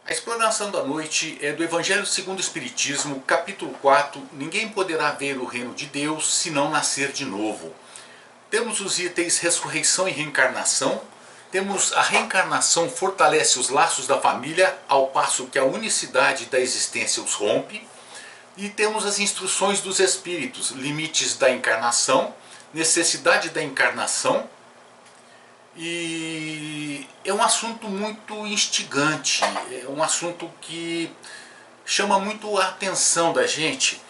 A explanação da noite é do Evangelho segundo o Espiritismo, capítulo 4, ninguém poderá ver o reino de Deus se não nascer de novo. Temos os itens ressurreição e reencarnação. Temos a reencarnação fortalece os laços da família, ao passo que a unicidade da existência os rompe. E temos as instruções dos espíritos, limites da encarnação, necessidade da encarnação. E é um assunto muito instigante, é um assunto que chama muito a atenção da gente,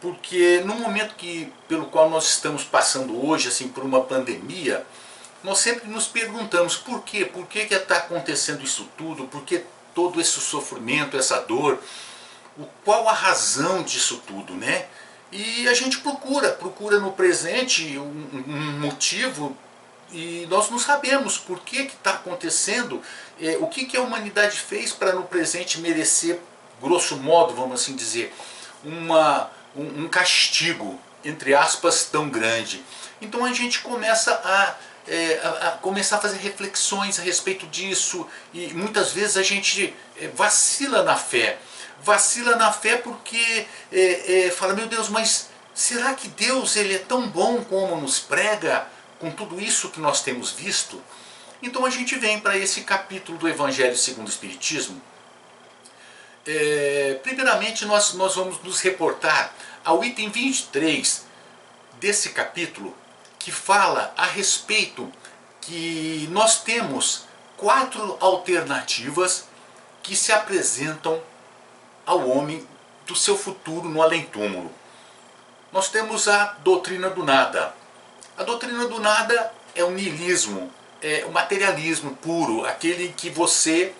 porque no momento pelo qual nós estamos passando hoje, assim, por uma pandemia, nós sempre nos perguntamos por quê? Por que está acontecendo isso tudo? Por que todo esse sofrimento, essa dor? Qual a razão disso tudo, né? E a gente procura no presente um motivo. E nós não sabemos por que está acontecendo, o que a humanidade fez para no presente merecer, grosso modo, vamos assim dizer, um castigo, entre aspas, tão grande. Então a gente começa a fazer reflexões a respeito disso, e muitas vezes a gente vacila na fé. Vacila na fé porque fala, meu Deus, mas será que Deus ele é tão bom como nos prega? Com tudo isso que nós temos visto, então a gente vem para esse capítulo do Evangelho segundo o Espiritismo. Primeiramente nós vamos nos reportar ao item 23 desse capítulo, que fala a respeito que nós temos 4 alternativas que se apresentam ao homem do seu futuro no além-túmulo. Nós temos a doutrina do nada. A doutrina do nada é o niilismo, é o materialismo puro, aquele que você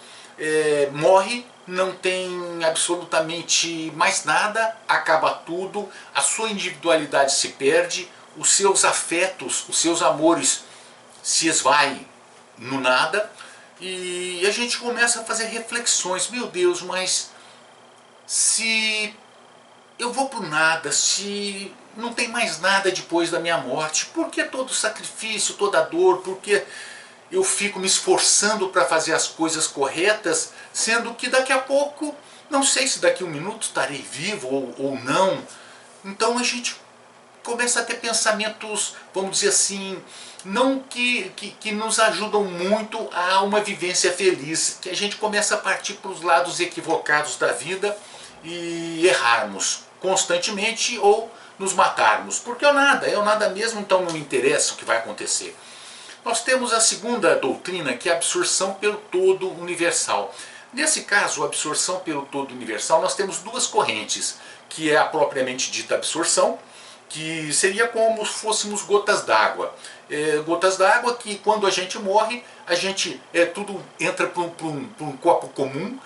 morre, não tem absolutamente mais nada, acaba tudo, a sua individualidade se perde, os seus afetos, os seus amores se esvaem no nada, e a gente começa a fazer reflexões, meu Deus, mas se eu vou para o nada, se não tem mais nada depois da minha morte, por que todo sacrifício, toda dor, por que eu fico me esforçando para fazer as coisas corretas, sendo que daqui a pouco, não sei se daqui a um minuto estarei vivo ou não. Então a gente começa a ter pensamentos, vamos dizer assim, não que nos ajudam muito a uma vivência feliz, que a gente começa a partir para os lados equivocados da vida e errarmos constantemente ou nos matarmos, porque é o nada mesmo, então não interessa o que vai acontecer. Nós temos a segunda doutrina, que é a absorção pelo todo universal. Nesse caso, a absorção pelo todo universal, nós temos duas correntes, que é a propriamente dita absorção, que seria como se fôssemos gotas d'água. Gotas d'água que quando a gente morre, a gente tudo entra para um copo comum,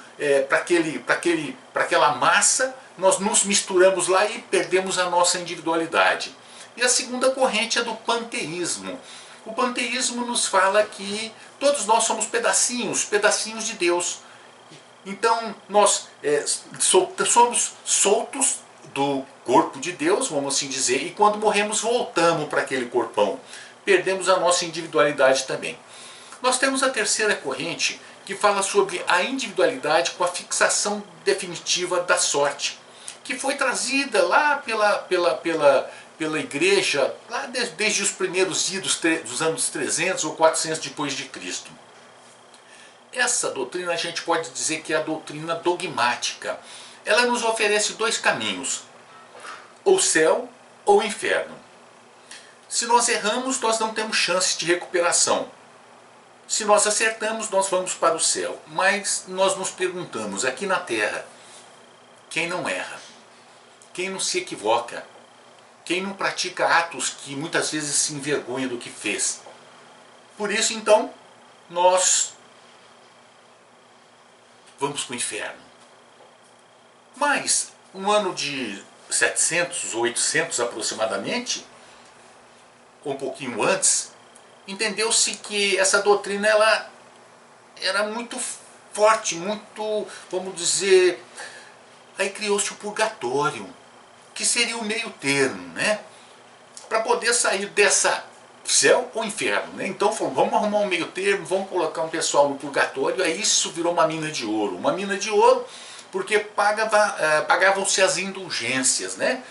para aquela massa, nós nos misturamos lá e perdemos a nossa individualidade. E a segunda corrente é do panteísmo. O panteísmo nos fala que todos nós somos pedacinhos de Deus. Então nós somos soltos do corpo de Deus, vamos assim dizer, e quando morremos voltamos para aquele corpão. Perdemos a nossa individualidade também. Nós temos a terceira corrente, que fala sobre a individualidade com a fixação definitiva da sorte, que foi trazida lá pela igreja, lá desde os primeiros idos dos anos 300 ou 400 depois de Cristo. Essa doutrina a gente pode dizer que é a doutrina dogmática. Ela nos oferece dois caminhos, ou céu ou inferno. Se nós erramos, nós não temos chance de recuperação. Se nós acertamos, nós vamos para o céu. Mas nós nos perguntamos, aqui na Terra, quem não erra? Quem não se equivoca? Quem não pratica atos que muitas vezes se envergonha do que fez? Por isso, então, nós vamos para o inferno. Mas, no ano de 700 ou 800 aproximadamente, ou um pouquinho antes, entendeu-se que essa doutrina ela era muito forte, muito, vamos dizer, aí criou-se o purgatório, que seria o meio termo, né? Para poder sair dessa céu ou inferno, né? Então falou, vamos arrumar um meio termo, vamos colocar um pessoal no purgatório. Aí isso virou uma mina de ouro. Uma mina de ouro porque pagavam-se as indulgências, né?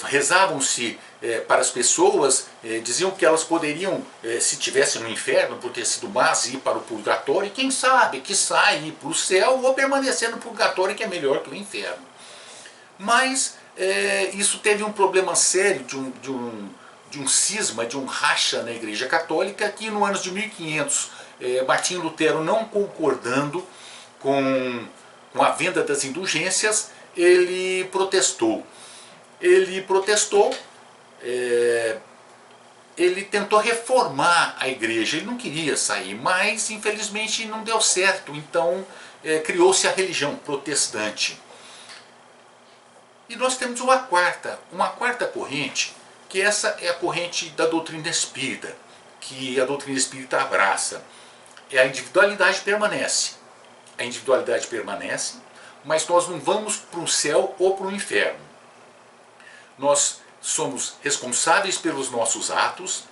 Rezavam-se para as pessoas, diziam que elas poderiam, se tivessem no inferno, por ter sido más, ir para o purgatório, e quem sabe, que saia ir para o céu ou permanecer no purgatório, que é melhor que o inferno. Mas isso teve um problema sério de um cisma, de um racha na Igreja Católica, que no ano de 1500, Martinho Lutero, não concordando com a venda das indulgências, ele protestou. Ele tentou reformar a igreja, ele não queria sair, mas infelizmente não deu certo, então criou-se a religião protestante. E nós temos uma quarta corrente, que essa é a corrente da doutrina espírita, que a doutrina espírita abraça. A individualidade permanece. A individualidade permanece, mas nós não vamos para o céu ou para o inferno. Nós somos responsáveis pelos nossos atos,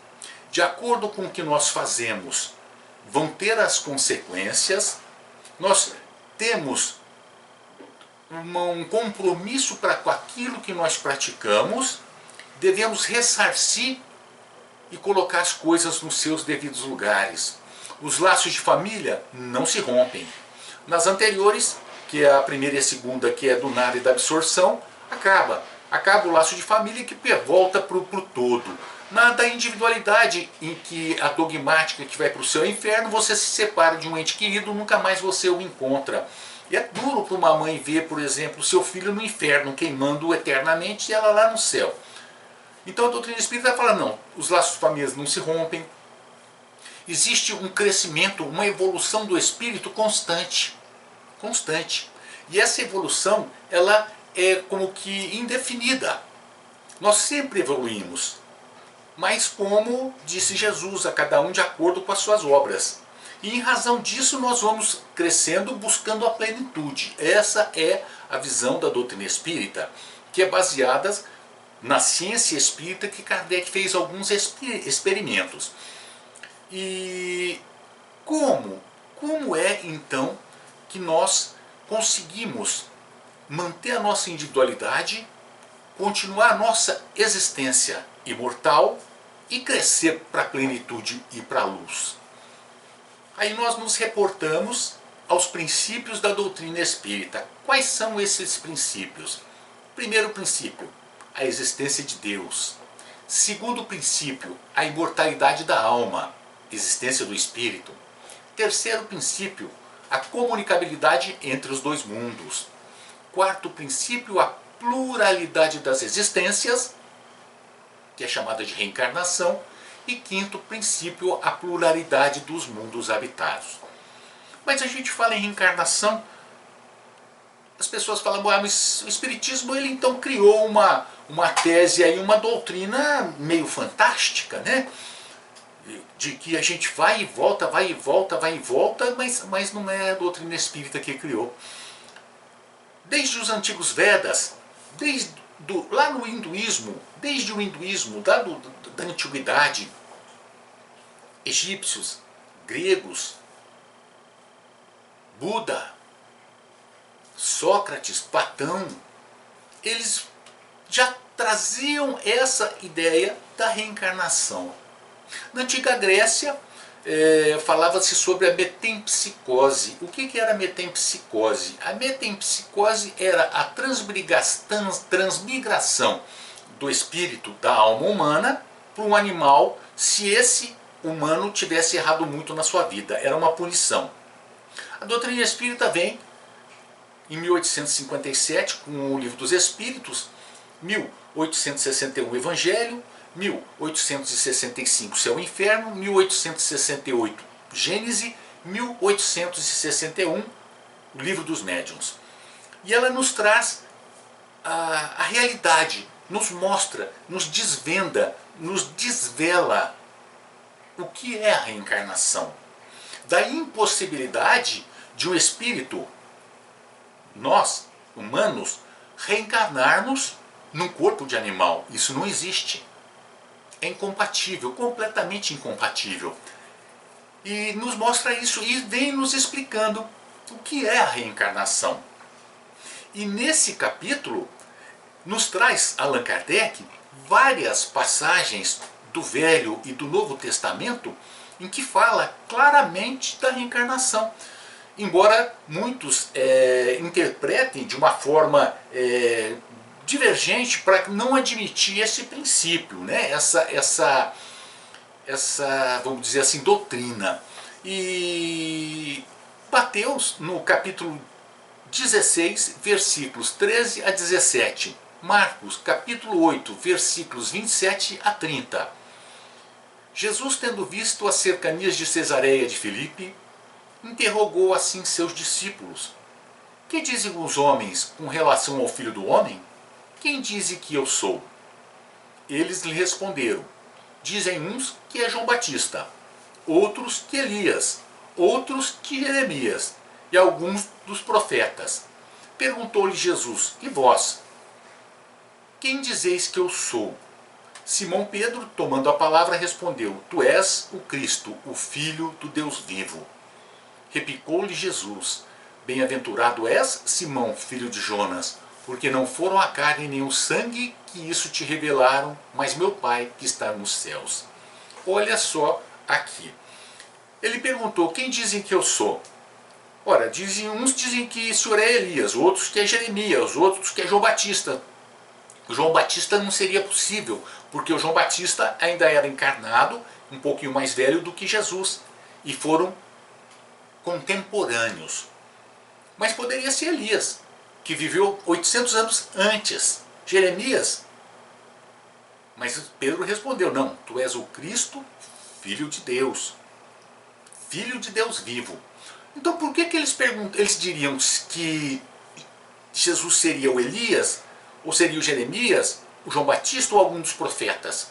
de acordo com o que nós fazemos, vão ter as consequências, nós temos um compromisso para com aquilo que nós praticamos, devemos ressarcir e colocar as coisas nos seus devidos lugares. Os laços de família não se rompem. Nas anteriores, que é a primeira e a segunda, que é do nada e da absorção, acaba o laço de família que volta para o todo. Na da individualidade, em que a dogmática que vai para o céu e inferno, você se separa de um ente querido, nunca mais você o encontra. E é duro para uma mãe ver, por exemplo, seu filho no inferno, queimando eternamente, e ela lá no céu. Então a doutrina espírita fala, não, os laços de família não se rompem. Existe um crescimento, uma evolução do espírito constante. E essa evolução, ela é como que indefinida. Nós sempre evoluímos. Mas como disse Jesus, a cada um de acordo com as suas obras. E em razão disso nós vamos crescendo, buscando a plenitude. Essa é a visão da doutrina espírita, que é baseada na ciência espírita, que Kardec fez alguns experimentos. E como é então que nós conseguimos manter a nossa individualidade, continuar a nossa existência imortal e crescer para a plenitude e para a luz? Aí nós nos reportamos aos princípios da doutrina espírita. Quais são esses princípios? Primeiro princípio, a existência de Deus. Segundo princípio, a imortalidade da alma, existência do espírito. Terceiro princípio, a comunicabilidade entre os dois mundos. Quarto princípio, a pluralidade das existências, que é chamada de reencarnação. E quinto princípio, a pluralidade dos mundos habitados. Mas a gente fala em reencarnação, as pessoas falam, mas o Espiritismo ele então criou uma tese, aí, uma doutrina meio fantástica, né? De que a gente vai e volta, vai e volta, vai e volta, mas não é a doutrina espírita que criou. Desde os antigos Vedas, lá no hinduísmo, desde o hinduísmo, da antiguidade, egípcios, gregos, Buda, Sócrates, Platão, eles já traziam essa ideia da reencarnação. Na antiga Grécia, falava-se sobre a metempsicose. O que era a metempsicose? A metempsicose era a transmigração do espírito, da alma humana, para um animal, se esse humano tivesse errado muito na sua vida. Era uma punição. A doutrina espírita vem em 1857 com o Livro dos Espíritos, 1861 o Evangelho, 1865 Céu e Inferno, 1868 Gênese, 1861 o Livro dos Médiuns. E ela nos traz a realidade, nos mostra, nos desvenda, nos desvela o que é a reencarnação. Da impossibilidade de um espírito, nós, humanos, reencarnarmos num corpo de animal. Isso não existe. é incompatível, completamente incompatível. E nos mostra isso e vem nos explicando o que é a reencarnação. E nesse capítulo nos traz Allan Kardec várias passagens do Velho e do Novo Testamento em que fala claramente da reencarnação. Embora muitos interpretem de uma forma divergente para não admitir esse princípio, né? essa, vamos dizer assim, doutrina. E Mateus, no capítulo 16, versículos 13 a 17. Marcos, capítulo 8, versículos 27 a 30. Jesus, tendo visto as cercanias de Cesareia de Filipe, interrogou assim seus discípulos: que dizem os homens com relação ao Filho do Homem? Quem dizem que eu sou? Eles lhe responderam: dizem uns que é João Batista, outros que Elias, outros que Jeremias e alguns dos profetas. Perguntou-lhe Jesus: e vós? Quem dizeis que eu sou? Simão Pedro, tomando a palavra, respondeu: tu és o Cristo, o Filho do Deus vivo. Replicou-lhe Jesus: bem-aventurado és, Simão, filho de Jonas, porque não foram a carne nem o sangue que isso te revelaram, mas meu Pai que está nos céus. Olha só aqui. Ele perguntou: quem dizem que eu sou? Ora, uns dizem que o senhor é Elias, outros que é Jeremias, outros que é João Batista. O João Batista não seria possível, porque o João Batista ainda era encarnado, um pouquinho mais velho do que Jesus, e foram contemporâneos. Mas poderia ser Elias, que viveu 800 anos antes. Jeremias. Mas Pedro respondeu: não, tu és o Cristo, Filho de Deus. Filho de Deus vivo. Então por que eles diriam que Jesus seria o Elias, ou seria o Jeremias, o João Batista ou algum dos profetas?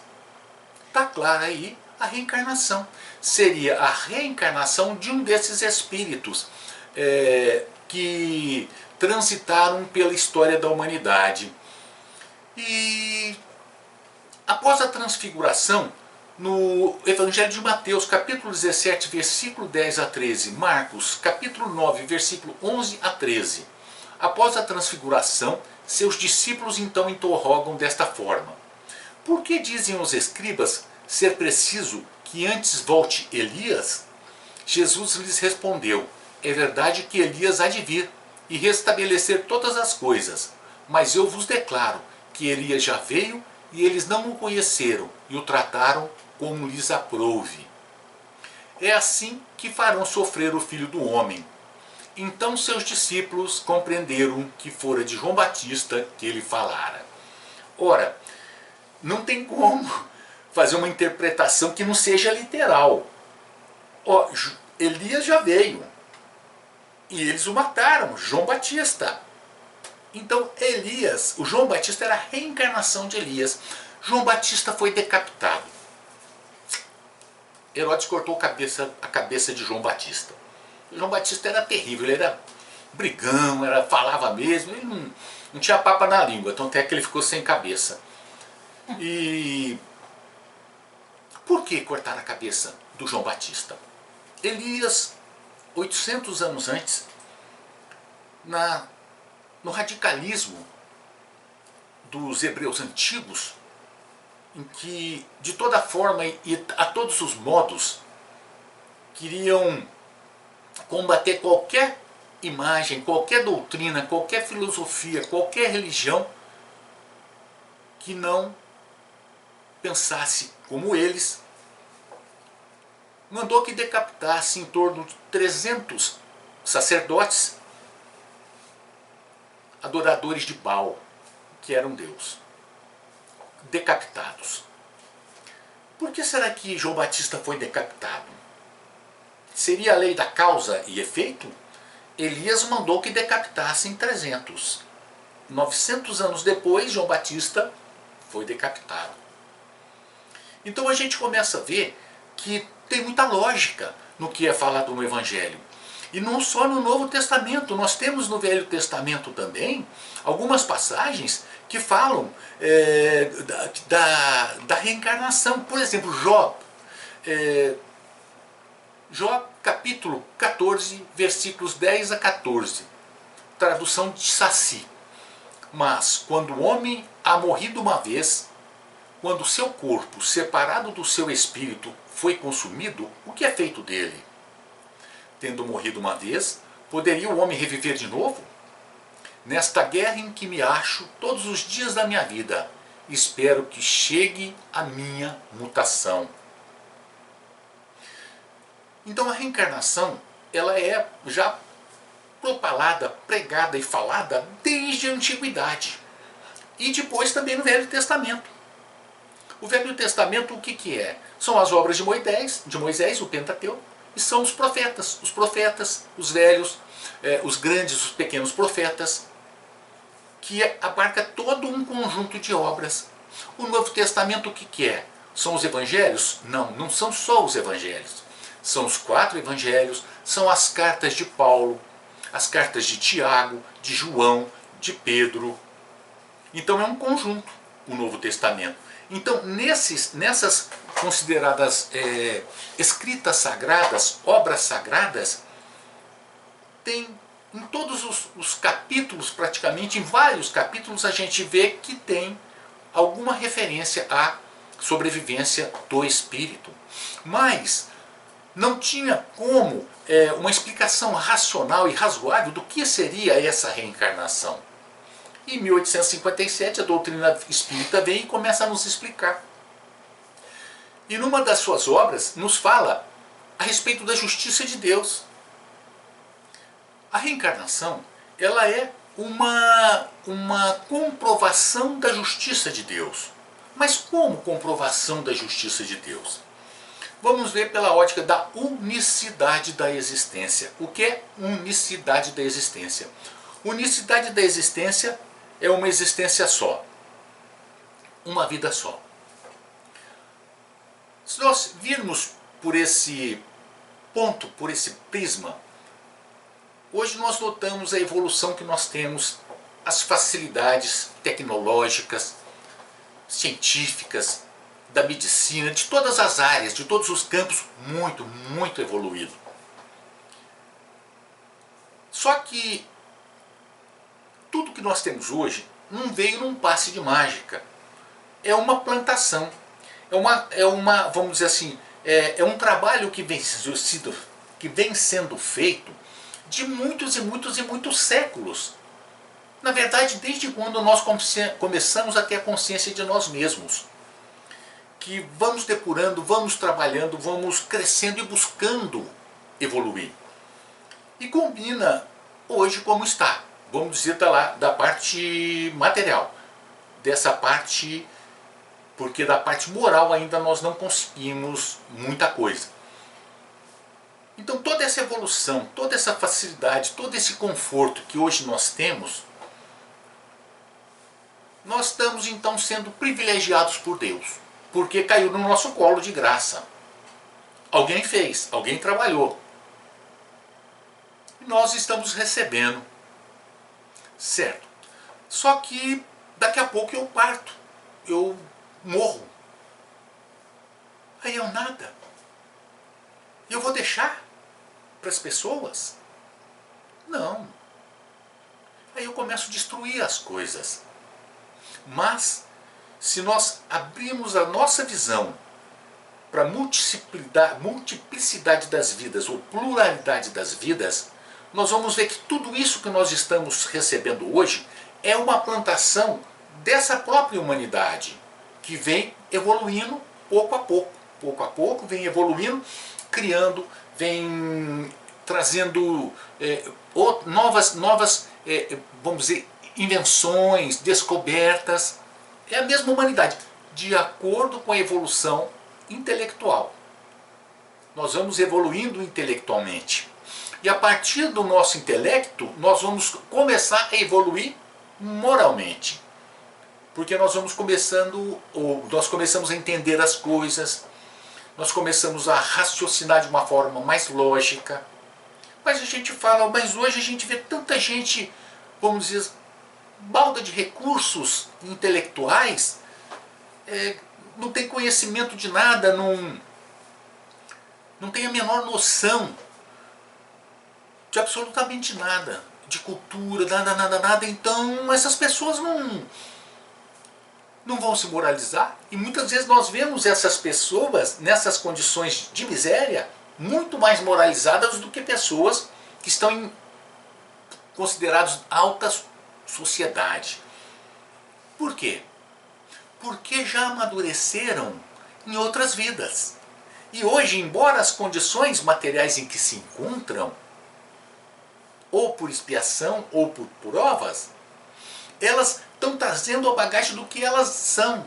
Está clara aí a reencarnação. Seria a reencarnação de um desses espíritos que transitaram pela história da humanidade. E após a transfiguração, no Evangelho de Mateus, capítulo 17, versículo 10 a 13, Marcos, capítulo 9, versículo 11 a 13. Após a transfiguração, seus discípulos então interrogam desta forma: por que dizem os escribas ser preciso que antes volte Elias? Jesus lhes respondeu: é verdade que Elias há de vir e restabelecer todas as coisas, mas eu vos declaro que Elias já veio e eles não o conheceram e o trataram como lhes aprouve. É assim que farão sofrer o Filho do Homem. Então seus discípulos compreenderam que fora de João Batista que ele falara. Ora, não tem como fazer uma interpretação que não seja literal. Elias já veio e eles o mataram, João Batista. Então Elias, o João Batista era a reencarnação de Elias. João Batista foi decapitado. Herodes cortou a cabeça de João Batista. João Batista era terrível, ele era brigão, falava mesmo, ele não tinha papa na língua, então até que ele ficou sem cabeça. E por que cortar a cabeça do João Batista? Elias, 800 anos antes, no radicalismo dos hebreus antigos, em que de toda forma e a todos os modos queriam combater qualquer imagem, qualquer doutrina, qualquer filosofia, qualquer religião que não pensasse como eles, mandou que decapitasse em torno de 300 sacerdotes adoradores de Baal, que era um deus, decapitados. Por que será que João Batista foi decapitado? Seria a lei da causa e efeito? Elias mandou que decapitassem 300. 900 anos depois, João Batista foi decapitado. Então a gente começa a ver que tem muita lógica no que é falado no Evangelho. E não só no Novo Testamento, nós temos no Velho Testamento também algumas passagens que falam da reencarnação. Por exemplo, Jó. Jó capítulo 14, versículos 10 a 14. Tradução de Saci. Mas quando o homem há morrido uma vez, quando seu corpo, separado do seu espírito, foi consumido, o que é feito dele? Tendo morrido uma vez, poderia o homem reviver de novo? Nesta guerra em que me acho todos os dias da minha vida, espero que chegue a minha mutação. Então a reencarnação, ela é já propalada, pregada e falada desde a antiguidade. E depois também no Velho Testamento. O Velho Testamento o que é? São as obras de Moisés, o Pentateuco, e são os profetas, os velhos, os grandes, os pequenos profetas, que abarca todo um conjunto de obras. O Novo Testamento o que é? São os evangelhos? Não, não são só os evangelhos. São os 4 evangelhos, são as cartas de Paulo, as cartas de Tiago, de João, de Pedro. Então é um conjunto, o Novo Testamento. Então nessas consideradas escritas sagradas, obras sagradas, tem em todos os capítulos, praticamente, em vários capítulos, a gente vê que tem alguma referência à sobrevivência do espírito. Mas não tinha como uma explicação racional e razoável do que seria essa reencarnação. Em 1857 a doutrina espírita vem e começa a nos explicar. E numa das suas obras nos fala a respeito da justiça de Deus. A reencarnação, ela é uma comprovação da justiça de Deus. Mas como comprovação da justiça de Deus? Vamos ver pela ótica da unicidade da existência. O que é unicidade da existência? Unicidade da existência é uma existência só. Uma vida só. Se nós virmos por esse ponto, por esse prisma, hoje nós notamos a evolução que nós temos, as facilidades tecnológicas, científicas, da medicina, de todas as áreas, de todos os campos, muito, muito evoluído. Só que tudo que nós temos hoje não veio num passe de mágica. É uma plantação. Vamos dizer assim, é um trabalho que vem sendo feito de muitos e muitos e muitos séculos. Na verdade, desde quando nós começamos a ter a consciência de nós mesmos. Que vamos depurando, vamos trabalhando, vamos crescendo e buscando evoluir. E combina hoje como está. Vamos dizer da parte material. Dessa parte, porque da parte moral ainda nós não conseguimos muita coisa. Então toda essa evolução, toda essa facilidade, todo esse conforto que hoje nós temos, nós estamos então sendo privilegiados por Deus. Porque caiu no nosso colo de graça. Alguém fez, alguém trabalhou. E nós estamos recebendo. Certo. Só que daqui a pouco eu parto. Eu morro. Aí eu nada. Eu vou deixar para as pessoas? Não. Aí eu começo a destruir as coisas. Mas se nós abrirmos a nossa visão para a multiplicidade das vidas, ou pluralidade das vidas, nós vamos ver que tudo isso que nós estamos recebendo hoje é uma plantação dessa própria humanidade, que vem evoluindo pouco a pouco. Pouco a pouco vem evoluindo, criando, vem trazendo novas vamos dizer, invenções, descobertas. É a mesma humanidade, de acordo com a evolução intelectual. Nós vamos evoluindo intelectualmente. E a partir do nosso intelecto, nós vamos começar a evoluir moralmente. Porque nós começamos a entender as coisas, nós começamos a raciocinar de uma forma mais lógica. Mas a gente fala, mas hoje a gente vê tanta gente, vamos dizer, balda de recursos intelectuais, não tem conhecimento de nada, não tem a menor noção de absolutamente nada, de cultura, nada. Então essas pessoas não vão se moralizar, e muitas vezes nós vemos essas pessoas nessas condições de miséria muito mais moralizadas do que pessoas que estão consideradas alta sociedade. Por quê? Porque já amadureceram em outras vidas. E hoje, embora as condições materiais em que se encontram, ou por expiação ou por provas, elas estão trazendo a bagagem do que elas são.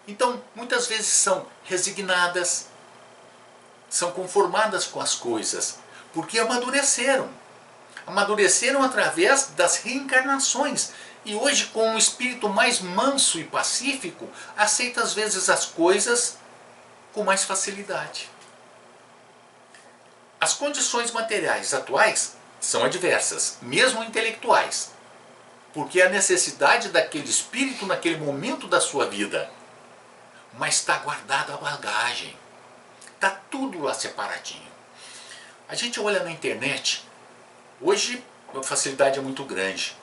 Então, muitas vezes são resignadas, são conformadas com as coisas, porque amadureceram. Amadureceram através das reencarnações. E hoje, com um espírito mais manso e pacífico, aceita às vezes as coisas com mais facilidade. As condições materiais atuais são adversas, mesmo intelectuais, porque há necessidade daquele espírito naquele momento da sua vida. Mas está guardada a bagagem, está tudo lá separadinho. A gente olha na internet, hoje a facilidade é muito grande.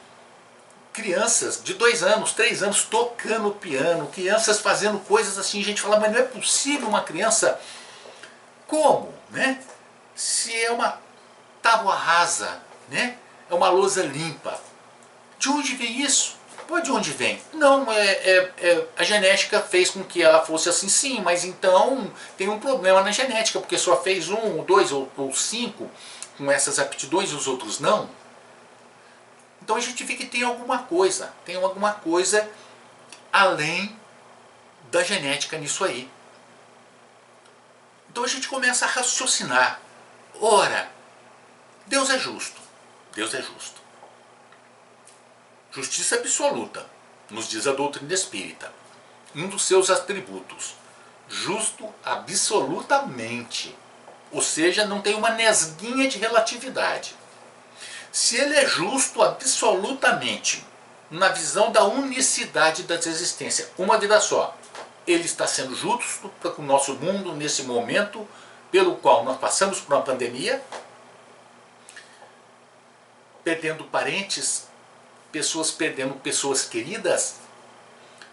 Crianças de 2 anos, 3 anos tocando piano, crianças fazendo coisas assim, a gente fala, mas não é possível uma criança, como, né? Se é uma tábua rasa, né? É uma lousa limpa. De onde vem isso? Pô, de onde vem? Não, a genética fez com que ela fosse assim, sim, mas então tem um problema na genética, porque só fez 1, 2 ou 5 com essas aptidões e os outros não. Então a gente vê que tem alguma coisa além da genética nisso aí. Então a gente começa a raciocinar. Ora, Deus é justo. Deus é justo. Justiça absoluta, nos diz a doutrina espírita. Um dos seus atributos. Justo absolutamente. Ou seja, não tem uma nesguinha de relatividade. Se ele é justo absolutamente, na visão da unicidade das existências, uma vida só, ele está sendo justo para o nosso mundo nesse momento pelo qual nós passamos por uma pandemia, perdendo parentes, pessoas perdendo pessoas queridas,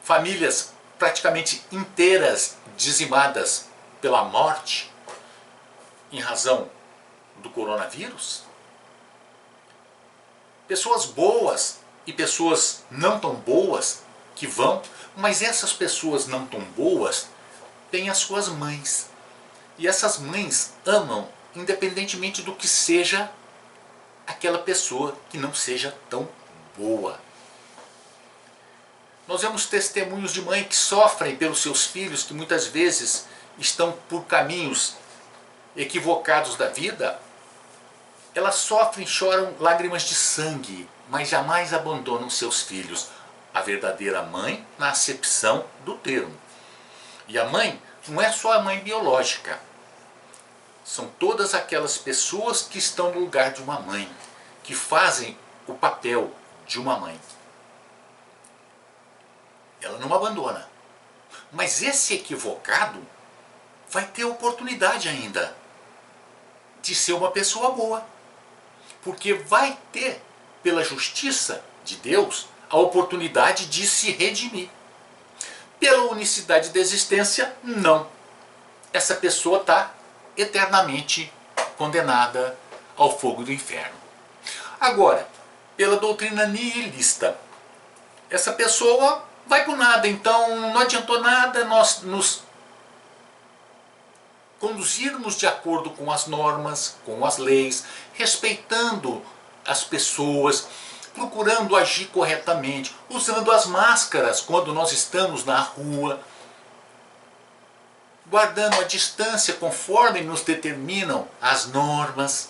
famílias praticamente inteiras dizimadas pela morte em razão do coronavírus. Pessoas boas e pessoas não tão boas que vão, mas essas pessoas não tão boas têm as suas mães. E essas mães amam independentemente do que seja aquela pessoa que não seja tão boa. Nós vemos testemunhos de mãe que sofrem pelos seus filhos, que muitas vezes estão por caminhos equivocados da vida. Elas sofrem, choram lágrimas de sangue, mas jamais abandonam seus filhos. A verdadeira mãe na acepção do termo. E a mãe não é só a mãe biológica. São todas aquelas pessoas que estão no lugar de uma mãe, que fazem o papel de uma mãe. Ela não abandona. Mas esse equivocado vai ter oportunidade ainda de ser uma pessoa boa. Porque vai ter, pela justiça de Deus, a oportunidade de se redimir. Pela unicidade da existência, não. Essa pessoa está eternamente condenada ao fogo do inferno. Agora, pela doutrina nihilista, essa pessoa vai por nada, então não adiantou nada nós nos conduzirmos de acordo com as normas, com as leis, respeitando as pessoas, procurando agir corretamente, usando as máscaras quando nós estamos na rua, guardando a distância conforme nos determinam as normas,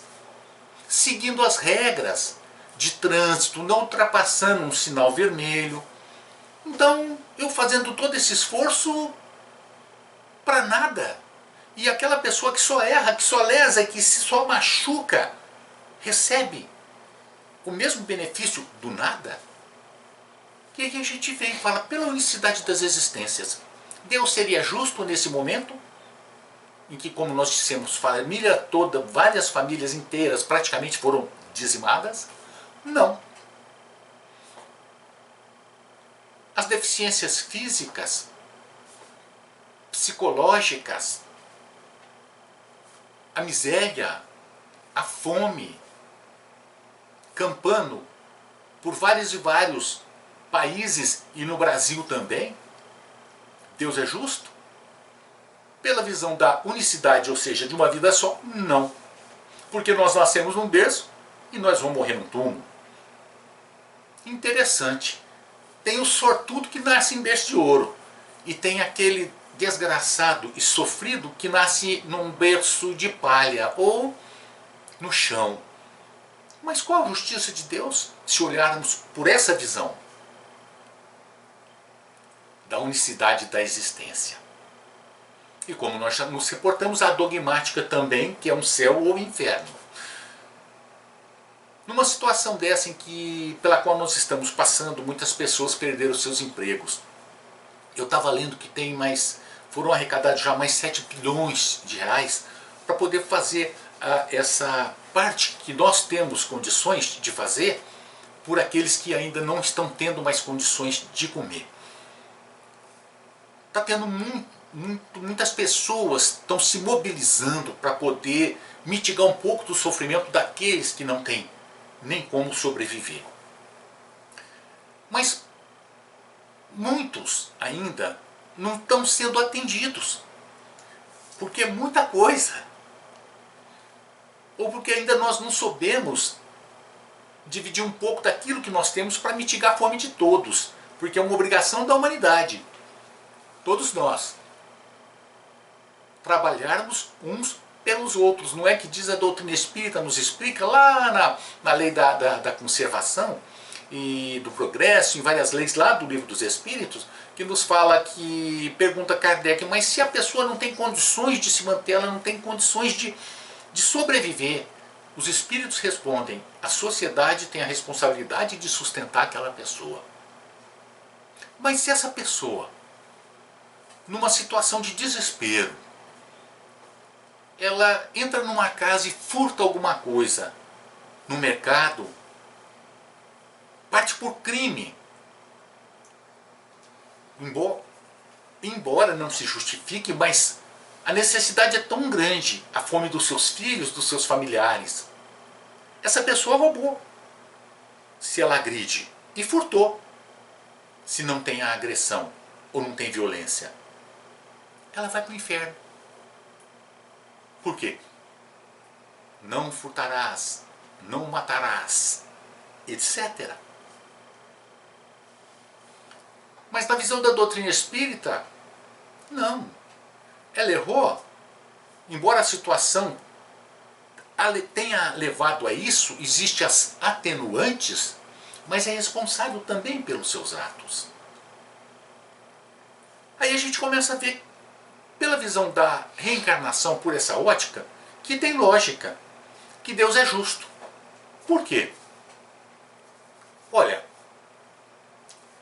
seguindo as regras de trânsito, não ultrapassando um sinal vermelho. Então, eu fazendo todo esse esforço para nada. E aquela pessoa que só erra, que só lesa, que só machuca, recebe o mesmo benefício do nada? E aí a gente vem e fala, pela unicidade das existências, Deus seria justo nesse momento, em que, como nós dissemos, família toda, várias famílias inteiras praticamente foram dizimadas? Não. As deficiências físicas, psicológicas, a miséria, a fome, campando por vários e vários países e no Brasil também, Deus é justo? Pela visão da unicidade, ou seja, de uma vida só, não. Porque nós nascemos num berço e nós vamos morrer num túmulo. Interessante. Tem o sortudo que nasce em berço de ouro. E tem aquele desgraçado e sofrido que nasce num berço de palha ou no chão. Mas qual a justiça de Deus se olharmos por essa visão da unicidade da existência? E como nós já nos reportamos à dogmática também, que é um céu ou inferno. Numa situação dessa pela qual nós estamos passando, muitas pessoas perderam seus empregos. Eu estava lendo que foram arrecadados já mais 7 bilhões de reais para poder fazer essa parte que nós temos condições de fazer por aqueles que ainda não estão tendo mais condições de comer. Está tendo muitas pessoas estão se mobilizando para poder mitigar um pouco do sofrimento daqueles que não têm nem como sobreviver. Mas muitos ainda não estão sendo atendidos, porque é muita coisa, ou porque ainda nós não soubemos dividir um pouco daquilo que nós temos para mitigar a fome de todos, porque é uma obrigação da humanidade, todos nós, trabalharmos uns pelos outros. Não é que diz a doutrina espírita, nos explica lá na lei da conservação e do progresso, em várias leis lá do Livro dos Espíritos, que nos fala que, pergunta Kardec, mas se a pessoa não tem condições de se manter, ela não tem condições de sobreviver, os espíritos respondem, a sociedade tem a responsabilidade de sustentar aquela pessoa. Mas se essa pessoa, numa situação de desespero, ela entra numa casa e furta alguma coisa no mercado, parte por crime, embora não se justifique, mas a necessidade é tão grande, a fome dos seus filhos, dos seus familiares. Essa pessoa roubou, se ela agride, e furtou, se não tem a agressão ou não tem violência. Ela vai para o inferno. Por quê? Não furtarás, não matarás, etc. Mas na visão da doutrina espírita, não. Ela errou, embora a situação tenha levado a isso, existem as atenuantes, mas é responsável também pelos seus atos. Aí a gente começa a ver, pela visão da reencarnação por essa ótica, que tem lógica, que Deus é justo. Por quê? Olha,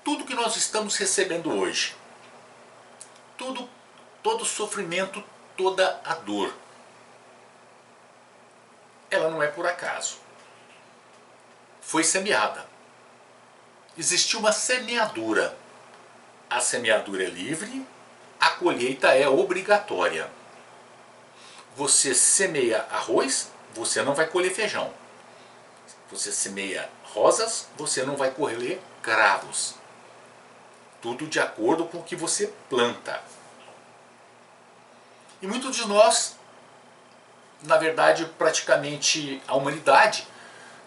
tudo que nós estamos recebendo hoje, todo o sofrimento, toda a dor, ela não é por acaso. Foi semeada. Existiu uma semeadura. A semeadura é livre, a colheita é obrigatória. Você semeia arroz, você não vai colher feijão. Você semeia rosas, você não vai colher cravos. Tudo de acordo com o que você planta. E muitos de nós, na verdade, praticamente a humanidade,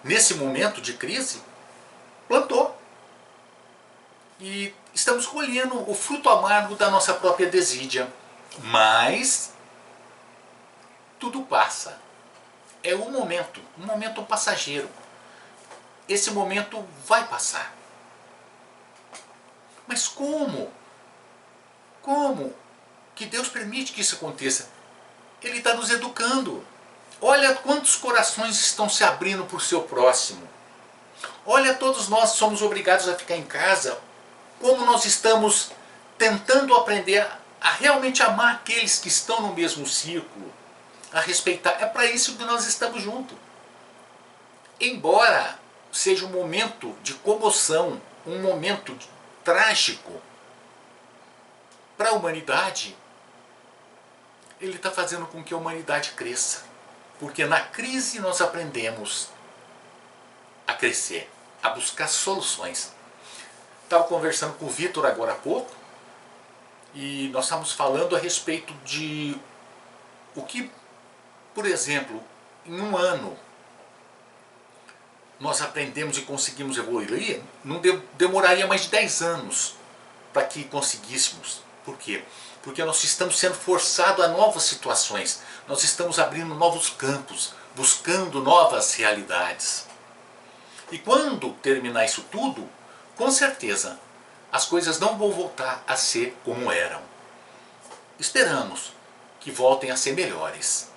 nesse momento de crise, plantou. E estamos colhendo o fruto amargo da nossa própria desídia. Mas tudo passa. É um momento passageiro. Esse momento vai passar. Mas como? Como que Deus permite que isso aconteça? Ele está nos educando. Olha quantos corações estão se abrindo para o seu próximo. Olha, todos nós somos obrigados a ficar em casa. Como nós estamos tentando aprender a realmente amar aqueles que estão no mesmo círculo, a respeitar. É para isso que nós estamos juntos. Embora seja um momento de comoção, um momento trágico para a humanidade, ele está fazendo com que a humanidade cresça. Porque na crise nós aprendemos a crescer, a buscar soluções. Estava conversando com o Vitor agora há pouco, e nós estávamos falando a respeito de o que, por exemplo, em um ano nós aprendemos e conseguimos evoluir, não demoraria mais de 10 anos para que conseguíssemos. Por quê? Porque nós estamos sendo forçados a novas situações, nós estamos abrindo novos campos, buscando novas realidades. E quando terminar isso tudo, com certeza, as coisas não vão voltar a ser como eram. Esperamos que voltem a ser melhores,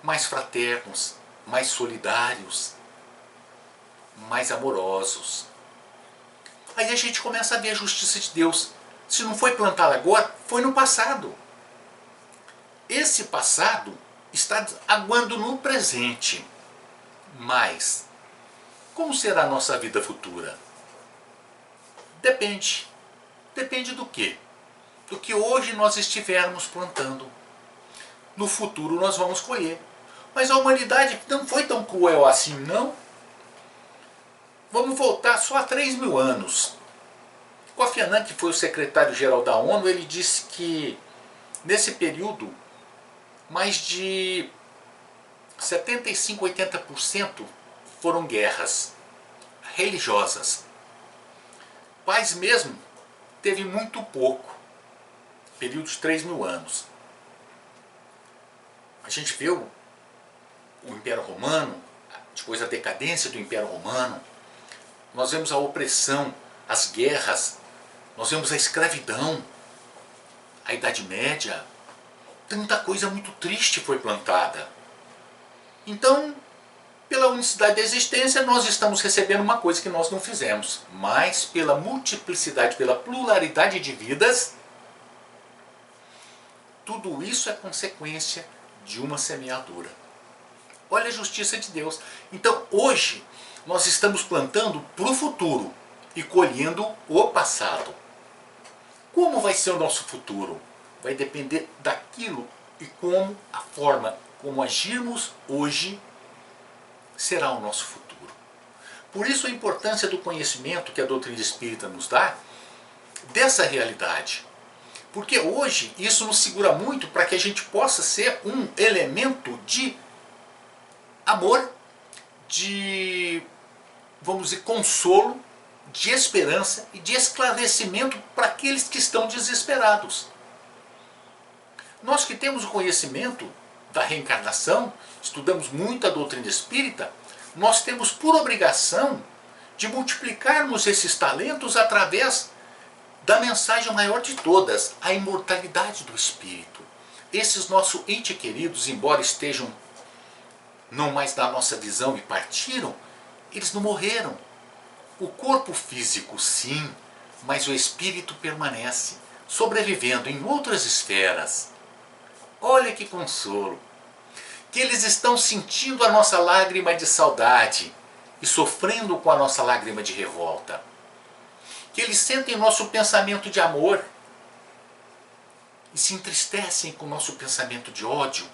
mais fraternos, mais solidários, mais amorosos. Aí a gente começa a ver a justiça de Deus. Se não foi plantado agora, foi no passado. Esse passado está aguando no presente. Mas como será a nossa vida futura? Depende. Depende do quê? Do que hoje nós estivermos plantando. No futuro nós vamos colher. Mas a humanidade não foi tão cruel assim, não. Vamos voltar só a 3.000 anos. Kofi Annan, que foi o secretário-geral da ONU, ele disse que nesse período mais de 75, 80% foram guerras religiosas. Paz mesmo teve muito pouco, período de 3.000 anos. A gente vê o Império Romano, depois a decadência do Império Romano, nós vemos a opressão, as guerras, nós vemos a escravidão, a Idade Média, tanta coisa muito triste foi plantada. Então, pela unicidade da existência, nós estamos recebendo uma coisa que nós não fizemos, mas pela multiplicidade, pela pluralidade de vidas, tudo isso é consequência de uma semeadura. Olha a justiça de Deus. Então, hoje, nós estamos plantando para o futuro e colhendo o passado. Como vai ser o nosso futuro? Vai depender daquilo e como a forma como agirmos hoje será o nosso futuro. Por isso a importância do conhecimento que a doutrina espírita nos dá dessa realidade. Porque hoje isso nos segura muito para que a gente possa ser um elemento de amor, de, vamos dizer, consolo, de esperança e de esclarecimento para aqueles que estão desesperados. Nós que temos o conhecimento da reencarnação, estudamos muito a doutrina espírita, nós temos por obrigação de multiplicarmos esses talentos através da mensagem maior de todas, a imortalidade do espírito. Esses nossos entes queridos, embora estejam não mais na nossa visão e partiram, eles não morreram. O corpo físico sim, mas o espírito permanece, sobrevivendo em outras esferas. Olha que consolo! Que eles estão sentindo a nossa lágrima de saudade e sofrendo com a nossa lágrima de revolta. Que eles sentem nosso pensamento de amor e se entristecem com o nosso pensamento de ódio.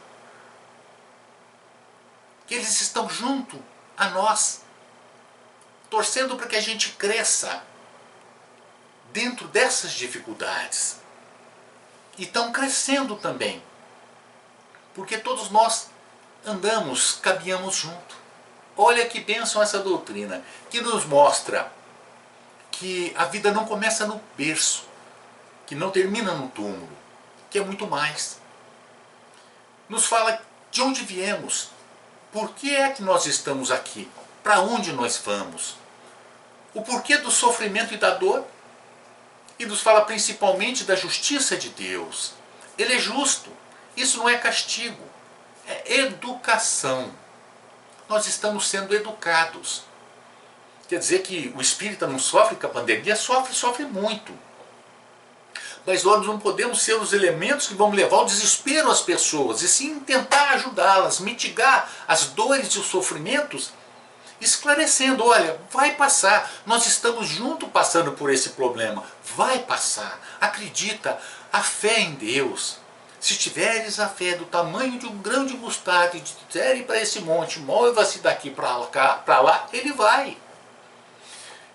Que eles estão junto a nós, torcendo para que a gente cresça dentro dessas dificuldades. E estão crescendo também, porque todos nós andamos, caminhamos junto. Olha que bênção essa doutrina, que nos mostra que a vida não começa no berço, que não termina no túmulo, que é muito mais. Nos fala de onde viemos, por que é que nós estamos aqui, para onde nós vamos, o porquê do sofrimento e da dor, e nos fala principalmente da justiça de Deus. Ele é justo, isso não é castigo, é educação. Nós estamos sendo educados. Quer dizer que o espírita não sofre com a pandemia? Sofre muito. Mas nós não podemos ser os elementos que vão levar ao desespero às pessoas, e sim tentar ajudá-las, mitigar as dores e os sofrimentos, esclarecendo, olha, vai passar, nós estamos juntos passando por esse problema, vai passar, acredita, a fé em Deus. Se tiveres a fé do tamanho de um grão de mostarda e disserem para esse monte, mova-se daqui para lá, ele vai.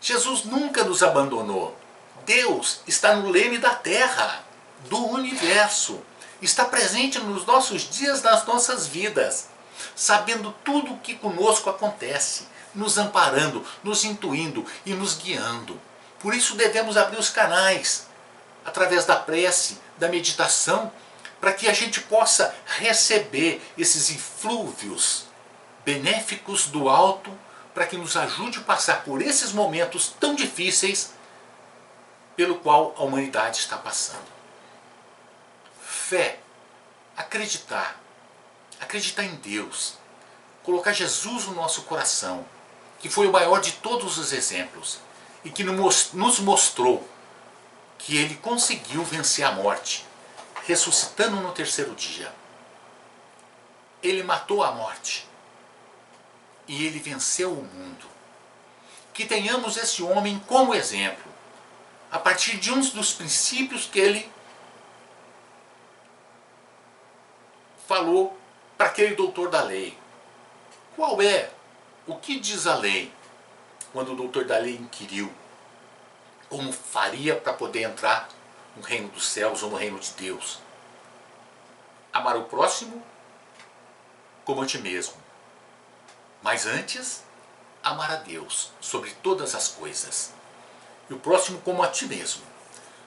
Jesus nunca nos abandonou. Deus está no leme da terra, do universo. Está presente nos nossos dias, nas nossas vidas, sabendo tudo o que conosco acontece, nos amparando, nos intuindo e nos guiando. Por isso devemos abrir os canais, através da prece, da meditação, para que a gente possa receber esses inflúvios benéficos do alto, para que nos ajude a passar por esses momentos tão difíceis pelo qual a humanidade está passando. Fé, acreditar em Deus, colocar Jesus no nosso coração, que foi o maior de todos os exemplos e que nos mostrou que ele conseguiu vencer a morte, ressuscitando no terceiro dia. Ele matou a morte e ele venceu o mundo. Que tenhamos esse homem como exemplo, a partir de um dos princípios que ele falou para aquele doutor da lei. Qual é? O que diz a lei? Quando o doutor da lei inquiriu como faria para poder entrar no reino dos céus ou no reino de Deus. Amar o próximo como a ti mesmo. Mas antes, amar a Deus sobre todas as coisas. E o próximo como a ti mesmo.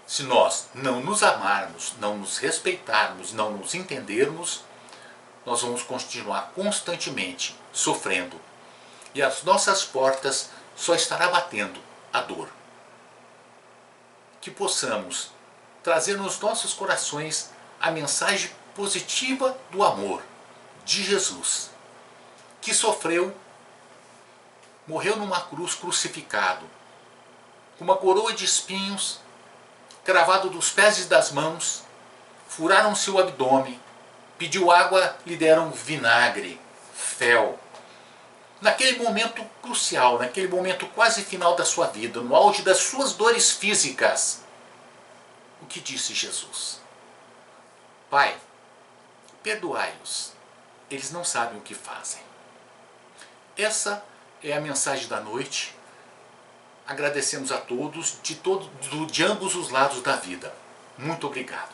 Se nós não nos amarmos, não nos respeitarmos, não nos entendermos, nós vamos continuar constantemente sofrendo. E as nossas portas só estará batendo a dor. Que possamos trazer nos nossos corações a mensagem positiva do amor de Jesus, que sofreu, morreu numa cruz crucificado, com uma coroa de espinhos, cravado dos pés e das mãos, furaram seu abdômen, pediu água, lhe deram vinagre, fel. Naquele momento crucial, naquele momento quase final da sua vida, no auge das suas dores físicas, o que disse Jesus? Pai, perdoai-os, eles não sabem o que fazem. Essa é a mensagem da noite. Agradecemos a todos de ambos os lados da vida. Muito obrigado.